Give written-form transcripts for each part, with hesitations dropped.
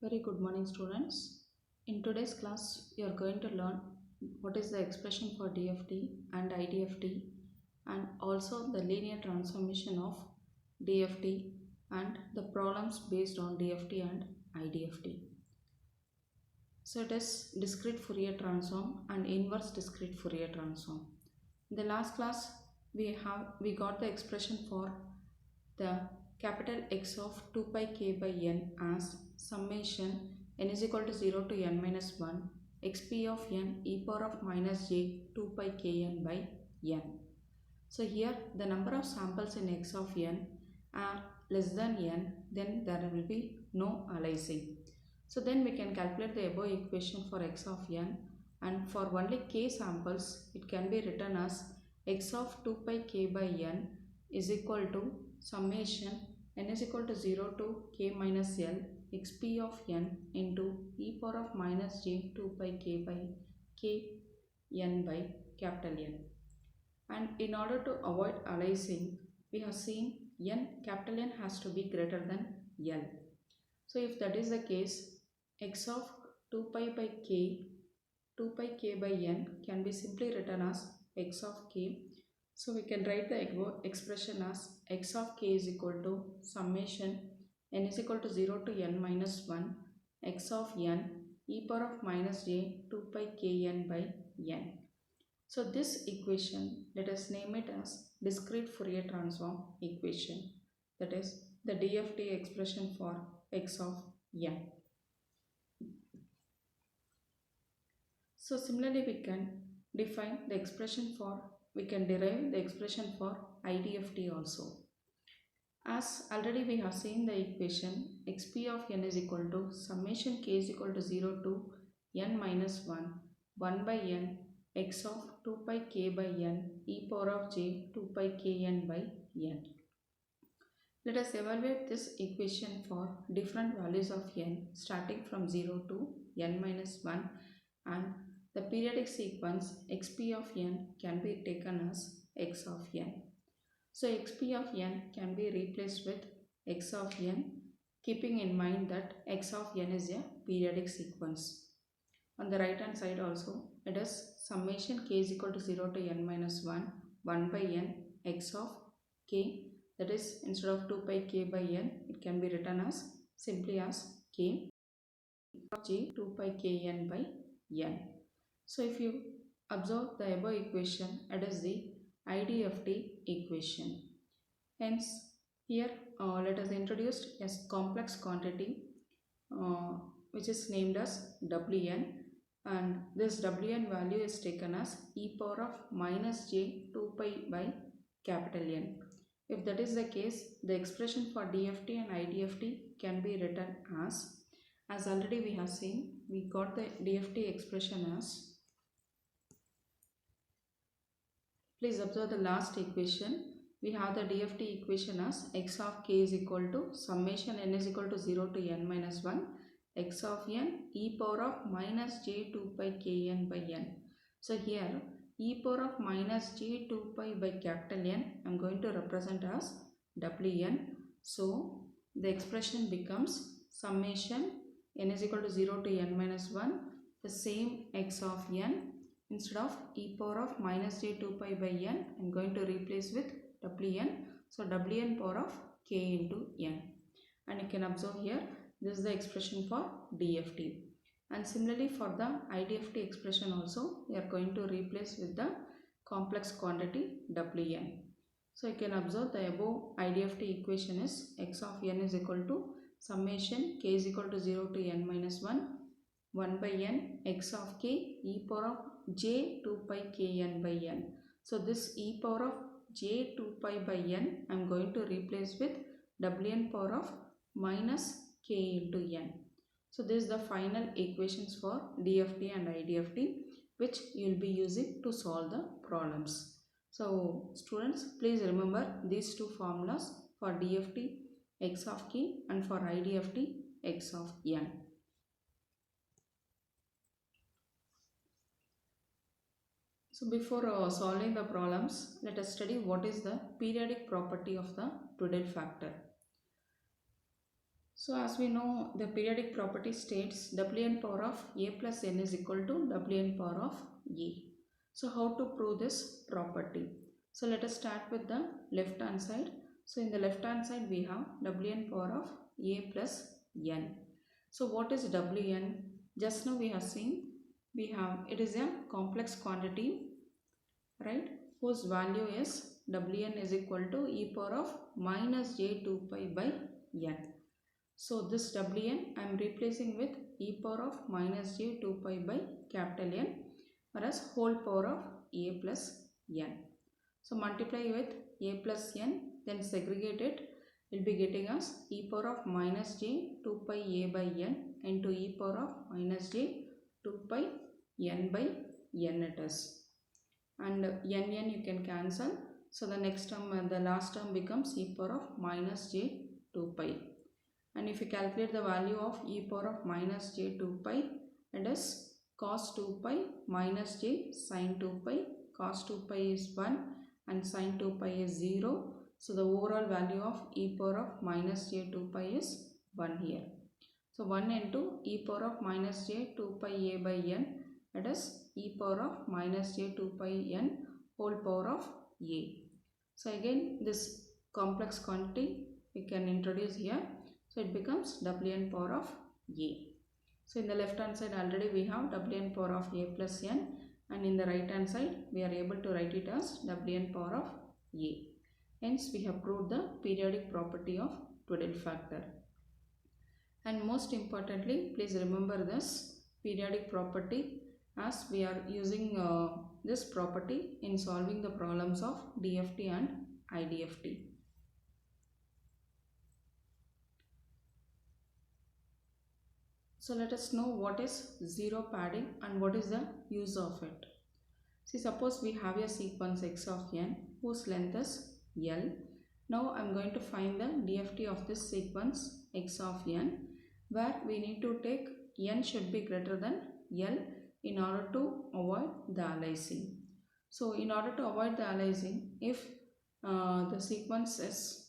Very good morning, students. In today's class, you are going to learn what is the expression for DFT and IDFT, and also the linear transformation of DFT and the problems based on DFT and IDFT. So it is discrete Fourier transform and inverse discrete Fourier transform. In the last class, we got the expression for the capital X of 2 pi k by n as summation n is equal to 0 to n minus 1 xp of n e power of minus j 2 pi kn by n. So here the number of samples in x of n are less than n, then there will be no aliasing. So then we can calculate the above equation for x of n, and for only k samples it can be written as x of 2 pi k by n is equal to summation n is equal to 0 to k minus l xp of n into e power of minus j 2 pi k by k n by capital N. And in order to avoid aliasing, we have seen capital N has to be greater than L. So if that is the case, x of 2 pi by k, 2 pi k by n can be simply written as x of k. So we can write the expression as x of k is equal to summation n is equal to 0 to n minus 1 x of n e power of minus j 2 pi kn by n. So this equation, let us name it as discrete Fourier transform equation, that is the DFT expression for x of n. So similarly we can define the expression for, we can derive the expression for IDFT also. As already we have seen the equation, xp of n is equal to summation k is equal to 0 to n minus 1 by n x of 2 pi k by n e power of j 2 pi kn by n. Let us evaluate this equation for different values of n starting from 0 to n minus 1, and the periodic sequence xp of n can be taken as x of n. So xp of n can be replaced with x of n, keeping in mind that x of n is a periodic sequence. On the right hand side also, it is summation k is equal to 0 to n minus 1 by n x of k, that is instead of 2 pi k by n it can be written as simply as k of j 2 pi kn by n. So if you observe the above equation, it is the IDFT equation. Hence here let us introduce a complex quantity which is named as Wn, and this Wn value is taken as e power of minus j 2 pi by capital N. If that is the case, the expression for DFT and IDFT can be written as already we have seen, we got the DFT expression as, please observe the last equation. We have the DFT equation as x of k is equal to summation n is equal to 0 to n minus 1 x of n e power of minus j 2 pi kn by n. So here e power of minus j 2 pi by capital N I am going to represent as Wn. So the expression becomes summation n is equal to 0 to n minus 1, the same x of n, instead of e power of minus j 2 pi by n I am going to replace with Wn. So Wn power of k into n, and you can observe here this is the expression for DFT. And similarly for the IDFT expression also, we are going to replace with the complex quantity Wn. So you can observe the above IDFT equation is x of n is equal to summation k is equal to 0 to n minus 1 by n x of k e power of j 2 pi kn by n. So this e power of j 2 pi by n I am going to replace with Wn power of minus k into n. So this is the final equations for DFT and IDFT which you will be using to solve the problems. So students, please remember these two formulas for DFT x of k and for IDFT x of n. So before solving the problems, let us study what is the periodic property of the Prudel factor. So as we know, the periodic property states Wn power of a plus n is equal to Wn power of a. So how to prove this property? So let us start with the left hand side. So in the left hand side we have Wn power of a plus n. So what is Wn? Just now we have seen, we have, it is a complex quantity, right, whose value is Wn is equal to e power of minus j 2 pi by n. So this Wn I am replacing with e power of minus j 2 pi by capital N, whereas whole power of a plus n. So multiply with a plus n, then segregate it, will be getting us e power of minus j 2 pi a by n into e power of minus j 2 pi n by n it is. And n you can cancel. So the next term, the last term becomes e power of minus j 2 pi. And if you calculate the value of e power of minus j 2 pi, it is cos 2 pi minus j sin 2 pi. Cos 2 pi is 1 and sin 2 pi is 0. So the overall value of e power of minus j 2 pi is 1 here. So 1 into e power of minus j 2 pi a by n, it is e power of minus j 2 pi n whole power of a. So again this complex quantity we can introduce here. So it becomes Wn power of a. So in the left hand side already we have Wn power of a plus n, and in the right hand side we are able to write it as Wn power of a. Hence we have proved the periodic property of Twiddle factor. And most importantly, please remember this periodic property as we are using this property in solving the problems of DFT and IDFT. So let us know what is zero padding and what is the use of it. See, suppose we have a sequence x of n whose length is L. Now I am going to find the DFT of this sequence x of n, where we need to take n should be greater than L in order to avoid the aliasing. So in order to avoid the aliasing, if the sequence is,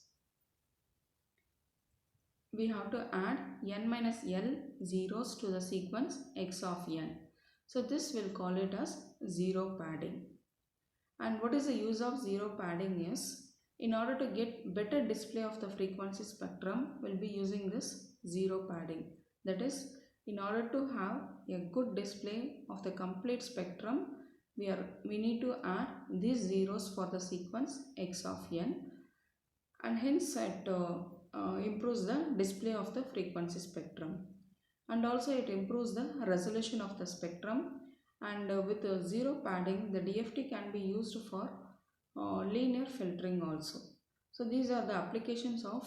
we have to add n minus L zeros to the sequence x of n. So this will call it as zero padding. And what is the use of zero padding is, in order to get better display of the frequency spectrum, we'll be using this zero padding. That is, in order to have a good display of the complete spectrum, we need to add these zeros for the sequence x of n, and hence it improves the display of the frequency spectrum, and also it improves the resolution of the spectrum. And with zero padding, the DFT can be used for linear filtering also. So these are the applications of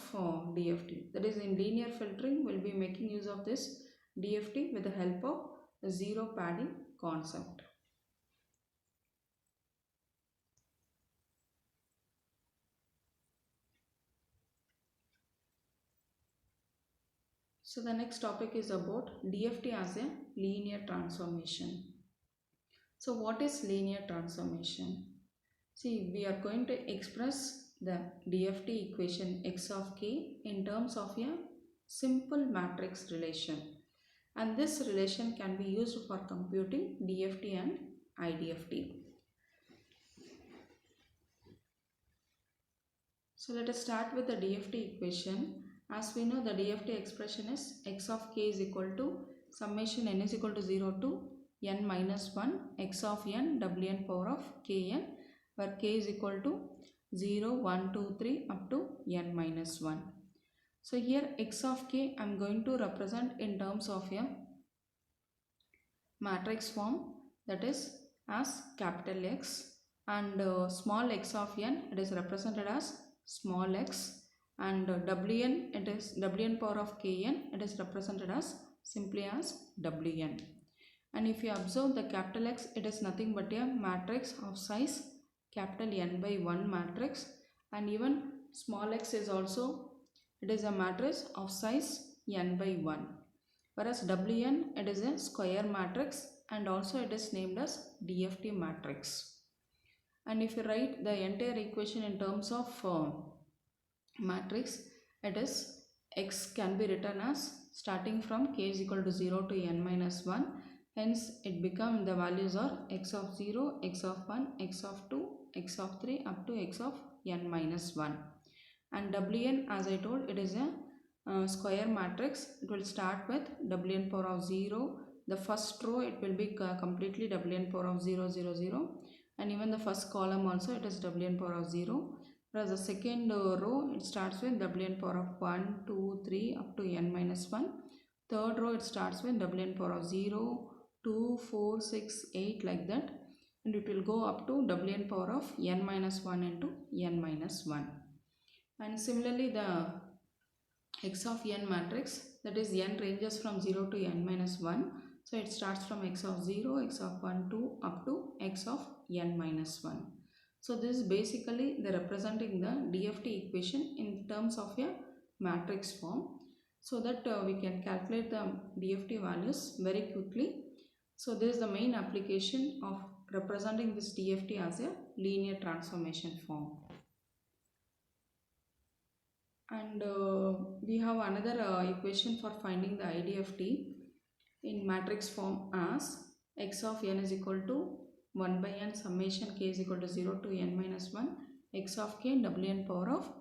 DFT. That is, in linear filtering we will be making use of this DFT with the help of the zero padding concept. So the next topic is about DFT as a linear transformation. So what is linear transformation? See, we are going to express the DFT equation x of k in terms of a simple matrix relation, and this relation can be used for computing DFT and IDFT. So let us start with the DFT equation. As we know, the DFT expression is x of k is equal to summation n is equal to 0 to n minus 1 x of n Wn power of kn, where k is equal to 0, 1, 2, 3 up to n minus 1. So here x of k I am going to represent in terms of a matrix form, that is as capital X, and small x of n it is represented as small x, and Wn it is Wn power of kn it is represented as simply as Wn. And if you observe the capital X, it is nothing but a matrix of size capital N by 1 matrix, and even small x is also, it is a matrix of size n by 1, whereas Wn it is a square matrix and also it is named as DFT matrix. And if you write the entire equation in terms of matrix, it is x can be written as starting from k is equal to 0 to n minus 1. Hence it becomes the values are x of 0, x of 1, x of 2, x of 3 up to x of n minus 1. And Wn, as I told, it is a square matrix. It will start with Wn power of 0. The first row it will be completely Wn power of 0, 0, 0, and even the first column also it is Wn power of 0. Whereas the second row it starts with Wn power of 1, 2, 3 up to n minus 1. Third row it starts with Wn power of 0, 2, 4, 6, 8 like that, and it will go up to Wn power of n minus 1 into n minus 1. And similarly the x of n matrix, that is n ranges from 0 to n minus 1. So it starts from x of 0, x of 1, 2 up to x of n minus 1. So this is basically the representing the DFT equation in terms of a matrix form, so that we can calculate the DFT values very quickly. So this is the main application of representing this DFT as a linear transformation form. And we have another equation for finding the IDFT in matrix form as x of n is equal to 1 by n summation k is equal to 0 to n minus 1 x of k Wn power of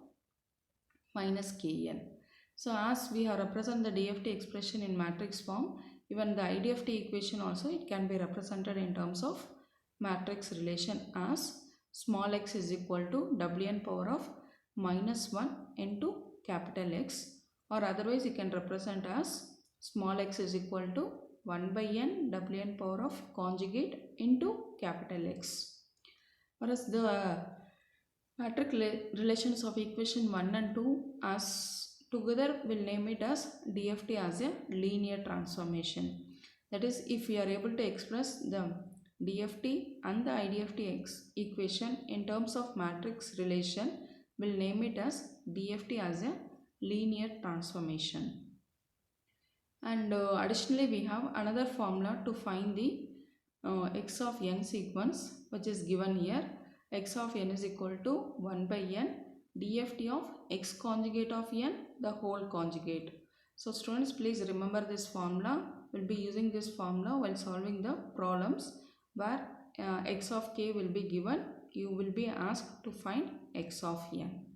minus kn. So as we have represent the DFT expression in matrix form, even the IDFT equation also it can be represented in terms of matrix relation as small x is equal to Wn power of minus 1 into capital X, or otherwise you can represent as small x is equal to 1 by n Wn power of conjugate into capital X. Whereas the matrix relations of equation 1 and 2 as together will name it as DFT as a linear transformation. That is, if we are able to express the DFT and the IDFT equation in terms of matrix relation, will name it as DFT as a linear transformation. And additionally we have another formula to find the x of n sequence, which is given here. X of n is equal to 1 by n DFT of x conjugate of n the whole conjugate. So students, please remember this formula. We'll be using this formula while solving the problems where x of k will be given. You will be asked to find x of n.